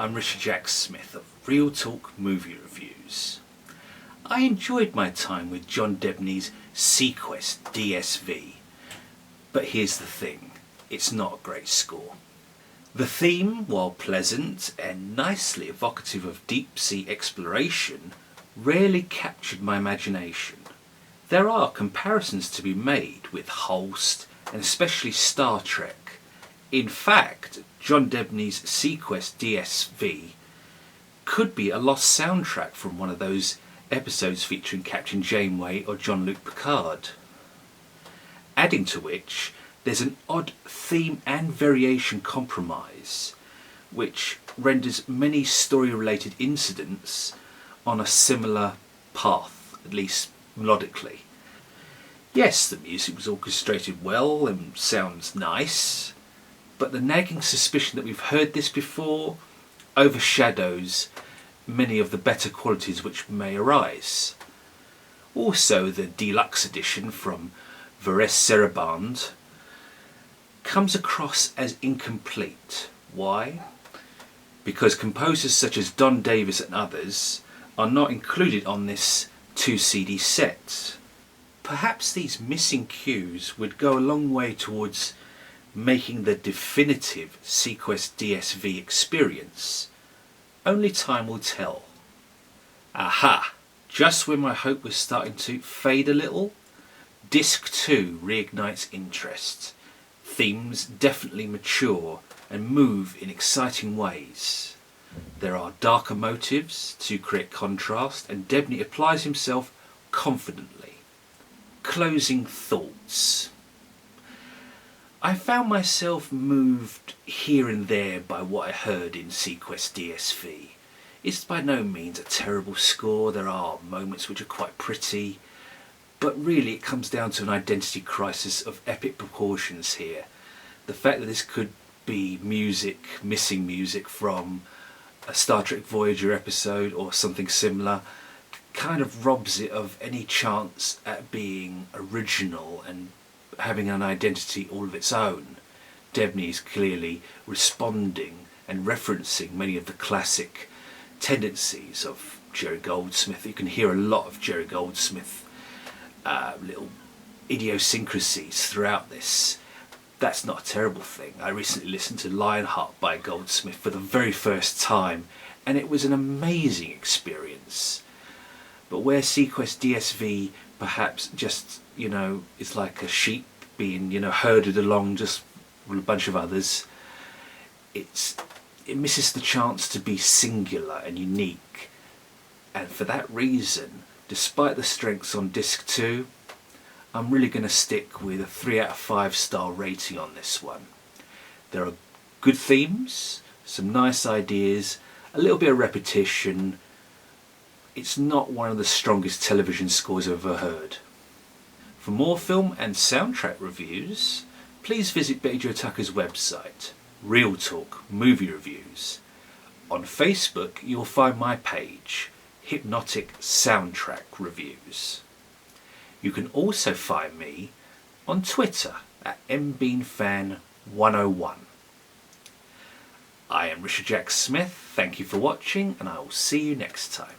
I'm Richard Jack Smith of Real Talk Movie Reviews. I enjoyed my time with John Debney's Seaquest DSV, but here's the thing, it's not a great score. The theme, while pleasant and nicely evocative of deep sea exploration, rarely captured my imagination. There are comparisons to be made with Holst and especially Star Trek. In fact, John Debney's Seaquest DSV could be a lost soundtrack from one of those episodes featuring Captain Janeway or Jean-Luc Picard. Adding to which, there's an odd theme and variation compromise, which renders many story-related incidents on a similar path, at least melodically. Yes, the music was orchestrated well and sounds nice, but the nagging suspicion that we've heard this before overshadows many of the better qualities which may arise. Also, the Deluxe edition from Vares Sarabande comes across as incomplete. Why? Because composers such as Don Davis and others are not included on this 2-CD set. Perhaps these missing cues would go a long way towards making the definitive Seaquest DSV experience. Only time will tell. Aha! Just when my hope was starting to fade a little, Disc 2 reignites interest. Themes definitely mature and move in exciting ways. There are darker motives to create contrast, and Debney applies himself confidently. Closing thoughts. I found myself moved here and there by what I heard in Seaquest DSV. It's by no means a terrible score, there are moments which are quite pretty, but really it comes down to an identity crisis of epic proportions here. The fact that this could be music, missing music from a Star Trek Voyager episode or something similar, kind of robs it of any chance at being original and having an identity all of its own. Debney is clearly responding and referencing many of the classic tendencies of Jerry Goldsmith. You can hear a lot of Jerry Goldsmith little idiosyncrasies throughout this. That's not a terrible thing. I recently listened to Lionheart by Goldsmith for the very first time, and it was an amazing experience. But where Seaquest DSV perhaps just, is like a sheep being, herded along just with a bunch of others, it misses the chance to be singular and unique. And for that reason, despite the strengths on disc 2, I'm really going to stick with a 3 out of 5 star rating on this one. There are good themes, some nice ideas, a little bit of repetition. It's not one of the strongest television scores I've ever heard. For more film and soundtrack reviews, please visit Betty Jo Tucker's website, Real Talk Movie Reviews. On Facebook, you'll find my page, Hip-Notic Soundtrack Reviews. You can also find me on Twitter at mbeanfan101. I am Richard Jack Smith, thank you for watching, and I will see you next time.